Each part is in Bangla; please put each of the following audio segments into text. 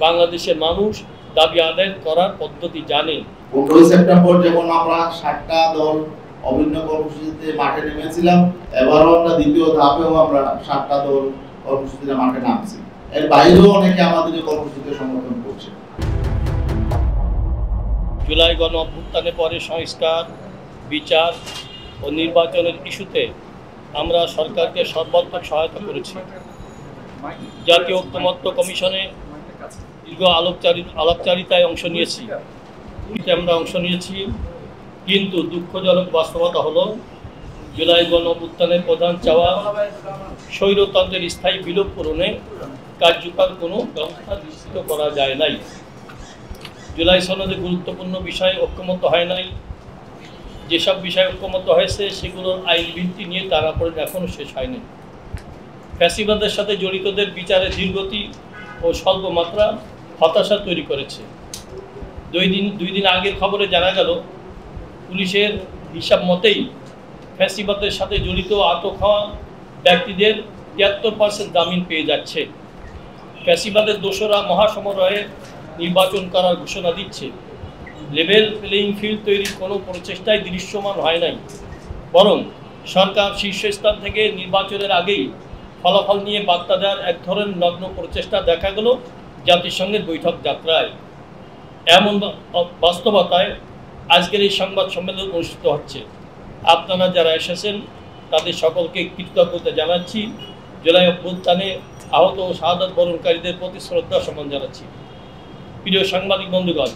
বাংলাদেশের মানুষ দাবি আদায় করার পদ্ধতি জানে। 15 সেপ্টেম্বর যখন আমরা 7টা দল অভিন্ন কর্মসূচিতে মাঠে নেমেছিলাম, এবারও আমরা দ্বিতীয় ধাপেও আমরা 7টা দল কর্মসূচিতে মাঠে নামছি। এর বাইরেও অনেকে আমাদের এই কর্মসূচিতে সমর্থন করছে। জুলাই গণ অভ্যুত্থানের পরে সংস্কার, বিচার ও নির্বাচনের ইস্যুতে আমরা সরকারকে সর্বাত্মক সহায়তা করেছি। জাতীয় ঐক্যমত্য কমিশনে দীর্ঘ আলাপচারিতায় অংশ নিয়েছি, কিন্তু দুঃখজনক বাস্তবতা হলো জুলাই গণ অভ্যুত্থানের প্রধান চাওয়া স্বৈরতন্ত্রের স্থায়ী বিলোপ পূরণে কার্যকর কোনো ব্যবস্থা নিশ্চিত করা যায় নাই। জুলাই সনদে গুরুত্বপূর্ণ বিষয়ে ঐক্যমত্য হয় নাই। যেসব বিষয়ে ঐক্যমত্য হয়েছে সেগুলোর আইন ভিত্তি নিয়ে টানাপোড়েন এখনও শেষ হয়নি। ফ্যাসিবাদের সাথে জড়িতদের বিচারে ধীরগতি ও স্বল্প মাত্রা হতাশা তৈরি করেছে। দুই দিন আগের খবরে জানা গেল, পুলিশের হিসাব মতেই ফ্যাসিবাদের সাথে জড়িত আটক হওয়া ব্যক্তিদের 73% জামিন পেয়ে যাচ্ছে। ফ্যাসিবাদের দোষরা মহাসমারোহে নির্বাচন করার ঘোষণা দিচ্ছে। লেভেল প্লেইং ফিল্ড তৈরির কোনো প্রচেষ্টাই দৃশ্যমান হয় নাই, বরং সরকার শীর্ষস্থান থেকে নির্বাচনের আগেই ফলাফল নিয়ে বার্তা দেওয়ার এক ধরনের নগ্ন প্রচেষ্টা দেখা গেল জাতিসংঘের বৈঠক যাত্রায়। এমন বাস্তবতায় আজকের এই সংবাদ সম্মেলন অনুষ্ঠিত হচ্ছে। আপনারা যারা এসেছেন তাদের সকলকে কৃতজ্ঞতা জানাচ্ছি। জুলাই অভ্যুত্থানে আহত ও শাহাদাত বরণকারীদের প্রতি শ্রদ্ধা সম্মান জানাচ্ছি। প্রিয় সাংবাদিক বন্ধুগণ,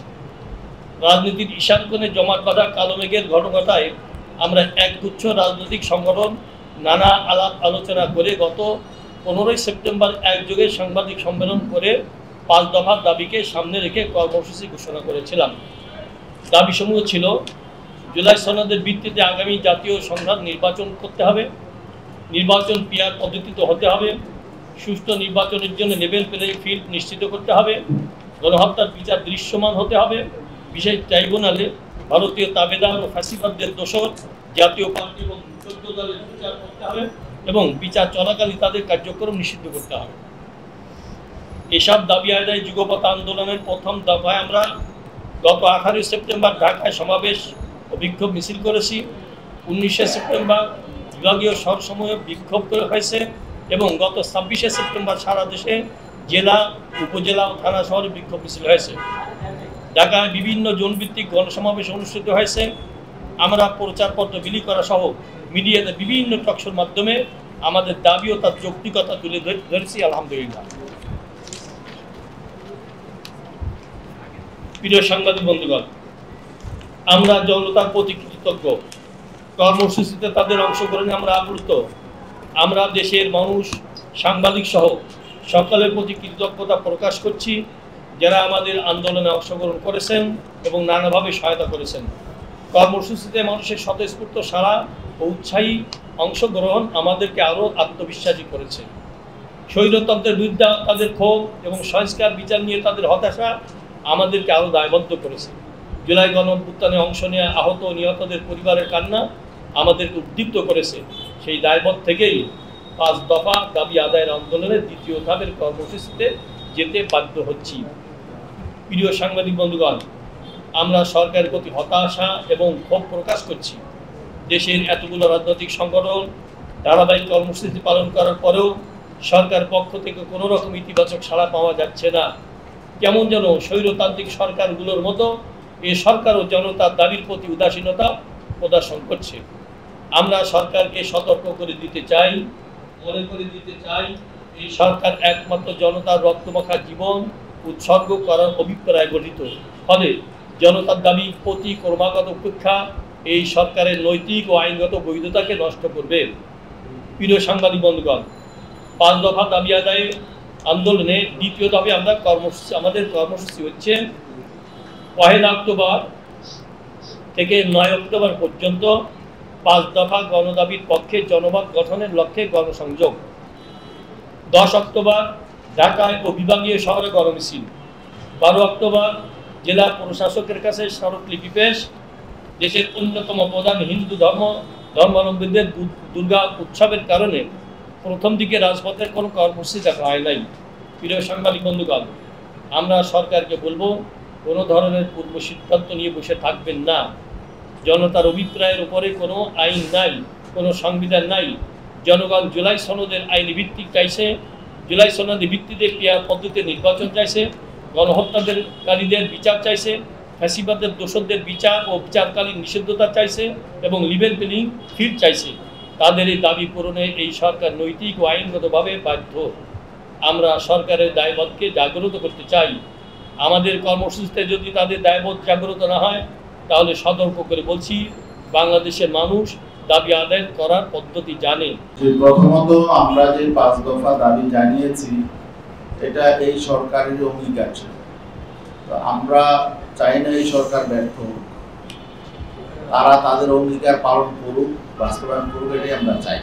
রাজনীতির ঈশানকোণে জমাট বাঁধা কালো মেঘের ঘটনাটায় আমরা একগুচ্ছ রাজনৈতিক সংগঠন নানা আলাপ আলোচনা করে গত 15 সেপ্টেম্বর একযোগে সাংবাদিক সম্মেলন করে 5 দফা দাবিকে সামনে রেখে কর্মসূচি ঘোষণা করেছিলাম। দাবিসমূহ ছিল: জুলাই সনদের ভিত্তিতে আগামী জাতীয় সংসদ নির্বাচন করতে হবে, নির্বাচন পিআর পদ্ধতিতে হতে হবে, সুষ্ঠু নির্বাচনের জন্য লেভেল প্লেইং ফিল্ড নিশ্চিত করতে হবে, গণহত্যার বিচার দৃশ্যমান হতে হবে, বিশেষ ট্রাইব্যুনালে ভারতীয় তাবেদার ও ফ্যাসিবাদদের দোষর জাতীয় পার্টি এবং 14 দলের বিচার করতে হবে এবং বিচার চলাকালীন তাদের কার্যক্রম নিষিদ্ধ করতে হবে। এসব দাবি আদায় যুগপৎ আন্দোলনের প্রথম দফায় আমরা গত 18 সেপ্টেম্বর ঢাকায় সমাবেশ ও বিক্ষোভ মিছিল করেছি। 19 সেপ্টেম্বর বিভাগীয় শহরসমূহে বিক্ষোভ হয়েছে এবং গত 26 সেপ্টেম্বর সারা দেশে জেলা, উপজেলা ও থানা শহরে বিক্ষোভ মিছিল হয়েছে। ঢাকায় বিভিন্ন জোনভিত্তিক গণসমাবেশ অনুষ্ঠিত হয়েছে। আমরা প্রচারপত্র বিলি করা সহ মিডিয়াতে বিভিন্ন টকশোর মাধ্যমে আমাদের দাবি ও তার যৌক্তিকতা তুলে ধরেছি। আলহামদুলিল্লাহ। প্রিয় সাংবাদিক বন্ধুগণ, আমরা জনতার প্রতি কৃতজ্ঞ। কর্মসূচিতে তাদের অংশগ্রহণে আমরা আপ্লুত। আমরা দেশের মানুষ, সাংবাদিক সহ সকলের প্রতি কৃতজ্ঞতা প্রকাশ করছি যারা আমাদের আন্দোলনে অংশগ্রহণ করেছেন এবং নানাভাবে সহায়তা করেছেন। কর্মসূচিতে মানুষের স্বতঃস্ফূর্ত সাড়া ও উৎসাহী অংশগ্রহণ আমাদেরকে আরও আত্মবিশ্বাসী করেছে। স্বৈরতন্ত্রের বিরুদ্ধে তাদের ক্ষোভ এবং সংস্কার বিচার নিয়ে তাদের হতাশা আমাদেরকে আরও দায়বদ্ধ করেছে। জুলাই গণ অভ্যুত্থানে অংশ নেওয়া আহত ও নিহতদের পরিবারের কান্না আমাদেরকে উদ্দীপ্ত করেছে। সেই দায়বদ্ধ থেকেই 5 দফা দাবি আদায়ের আন্দোলনের দ্বিতীয় ধাপের কর্মসূচিতে যেতে বাধ্য হচ্ছি। প্রিয় সাংবাদিক বন্ধুগণ, আমরা সরকারের প্রতি হতাশা এবং ক্ষোভ প্রকাশ করছি। দেশের এতগুলো রাজনৈতিক সংগঠন ধারাবাহিক কর্মসূচি পালন করার পরেও সরকার পক্ষ থেকে কোনো রকম ইতিবাচক সাড়া পাওয়া যাচ্ছে না। কেমন যেন স্বৈরতান্ত্রিক সরকারগুলোর মতো এই সরকারও জনতার দাবির প্রতি উদাসীনতা প্রদর্শন করছে। আমরা সরকারকে সতর্ক করে দিতে চাই, মনে করে দিতে চাই, এই সরকার একমাত্র জনতার রক্তমাখা জীবন উৎসর্গ করার অভিপ্রায় গঠিত। ফলে জনতার দাবি প্রতি ক্রমাগত উপেক্ষা এই সরকারের নৈতিক ও আইনগত বৈধতাকে নষ্ট করবে। প্রিয় সাংবাদিক বন্ধুগণ, 5 দফা দাবি আদায়ে আন্দোলনে দ্বিতীয় ধাপে আমাদের কর্মসূচি হচ্ছে 1 অক্টোবর থেকে 9 অক্টোবর পর্যন্ত 5 দফা গণদাবির পক্ষে জনমত গঠনের লক্ষ্যে গণসংযোগ। 10 অক্টোবর ঢাকায় ও বিভাগীয় শহরে গণমিছিল। 12 অক্টোবর জেলা প্রশাসকের কাছে স্মারকলিপি পেশ। দেশের অন্যতম প্রধান হিন্দু ধর্মাবলম্বীদের দুর্গা উৎসবের কারণে প্রথম দিকে রাজপথের কোনো কর্মসূচি দেখা হয় নাই। প্রিয় সাংবাদিক বন্ধুগণ, আমরা সরকারকে বলবো কোনো ধরনের পূর্ব সিদ্ধান্ত নিয়ে বসে থাকবেন না। জনতার অভিপ্রায়ের উপরে কোনো আইন নাই, কোনো সংবিধান নাই। জনগণ জুলাই সনদের আইনি ভিত্তিক চাইছে, জুলাই সনদের ভিত্তিতে ক্রিয়া পদ্ধতিতে নির্বাচন চাইছে, গণহত্যাকারীদের বিচার চাইছে, ফ্যাসিবাদের দোষরদের বিচার ও বিচারকালীন নিষিদ্ধতা চাইছে এবং লিভেল প্লেইং ফিল্ড চাইছে। তাদের এই দাবি পূরণে এই সরকার নৈতিক ও আইনগতভাবে বাধ্য। আমরা সরকারের দায়বোধকে জাগ্রত করতে চাই। আমাদের কর্মসূচিতে যদি তাদের দায়বোধ জাগ্রত না হয়, তাহলে সতর্ক করে বলছি, বাংলাদেশের মানুষ দাবি আদায় করার পদ্ধতি জানে। প্রথমত আমরা যে 5 দফা দাবি জানিয়েছি, এটা এই সরকারের অঙ্গীকার ছিল। তো আমরা চাই না এই সরকার ব্যর্থ হোক, তারা তাদের অঙ্গীকার পালন করুক, বাস্তবায়ন করুক, এটাই আমরা চাই।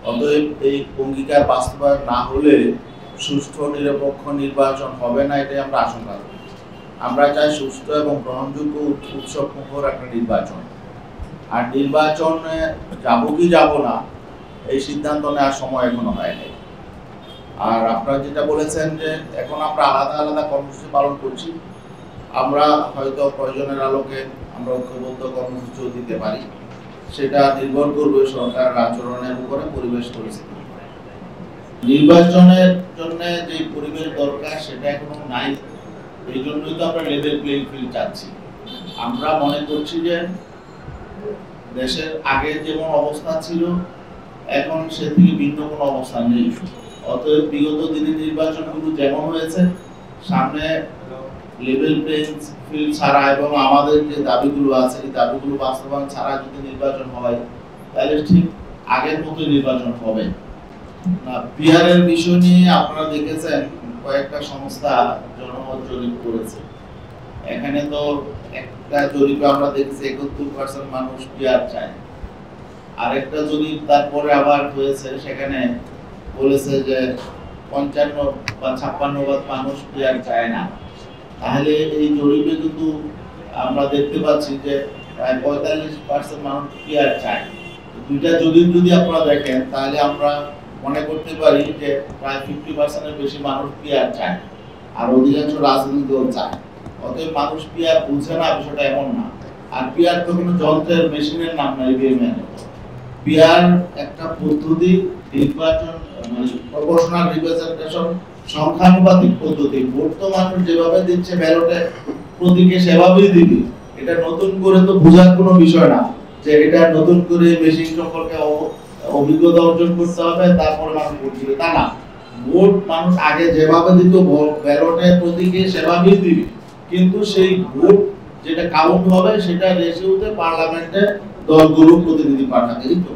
অতএব এই অঙ্গীকার বাস্তবায়ন না হলে সুষ্ঠু নিরপেক্ষ নির্বাচন হবে না, এটাই আমরা আশঙ্কা করি। আমরা চাই সুষ্ঠু এবং গ্রহণযোগ্য উৎসব মুখর একটা নির্বাচন। আর নির্বাচনে যাবো কি যাব না, এই সিদ্ধান্ত নেওয়ার সময় এখনো হয়নি। আর আপনারা যেটা বলেছেন যে এখন আমরা আলাদা আলাদা কর্মসূচি পালন করছি, আমরা হয়তো প্রয়োজনের আলোকে আমরা ঐক্যবদ্ধ কর্মসূচিও দিতে পারি। সেটা নির্ভর করবে সরকারের আচরণের উপরে, পরিবেশ পরিস্থিতির উপরে। নির্বাচনের জন্য যে পরিবেশ দরকার সেটা এখনো নাই, এই জন্যই তো আমরা লেভেল প্লেইং ফিল্ড চাচ্ছি। আমরা মনে করছি যে দেশের আগে যেমন অবস্থা ছিল এখন সে থেকে ভিন্ন কোনো অবস্থা নেই। অতএব বিগত দিনের নির্বাচনগুলো যেমন হয়েছে, সামনে লেভেল প্লেইং ফিল্ড ছাড়া এবং আমাদের যে দাবিগুলো আছে এই দাবিগুলো বাস্তবায়ন ছাড়া যদি নির্বাচন হয়, তাহলে ঠিক আগের মতো নির্বাচন হবে না। বিহারের বিষয় নিয়ে আপনারা দেখেছেন কয়েকটা সংস্থা জনমত জরিপ করেছে। এখানে তো একটা জরিপে আমরা দেখছি 71% মানুষ বিহার চায়। আরেকটা জরিপ তারপরে আবার হয়েছে, সেখানে বলেছে যে 55 বা 56% মানুষ বিহার চায় না। তাহলে এই জরিপে কিন্তু আমরা দেখতে পাচ্ছি যে প্রায় 45% মানুষ বিহার চায়। দুইটা জরিপ যদি আপনারা দেখেন, তাহলে আমরা মনে করতে পারি যে প্রায় 50%-এর বেশি মানুষ বিহার চায়, আর অধিকাংশ রাজনৈতিক দল চায়। অতএব মানুষ পিয়ার বুঝে না, বিষয়টা এমন না। আর পিয়ার তো কোনো যন্ত্রের মেশিনের নাম না, ইভিএম। পিয়ার একটা পদ্ধতি, নির্বাচন মানে প্রপোর্শনাল রিপ্রেজেন্টেশন, সংখ্যানুপাতিক পদ্ধতি। ভোট তো মানুষ যেভাবে দিচ্ছে ব্যালটে প্রতীকে সেভাবেই দিবে। এটা নতুন করে তো বোঝার কোনো বিষয় না যে এটা নতুন করে মেশিন সম্পর্কে অভিজ্ঞতা অর্জন করতে হবে তারপরে মানুষ ভোট দিবে, তা না। ভোট মানুষ আগে যেভাবে দিত ব্যালটে প্রতীকে সেভাবেই দিবে, কিন্তু সেই ভোট যেটা কাউন্ট হবে সেটা রেশিওতে পার্লামেন্টে দলগুলো প্রতিনিধি পাঠাবে। এই তো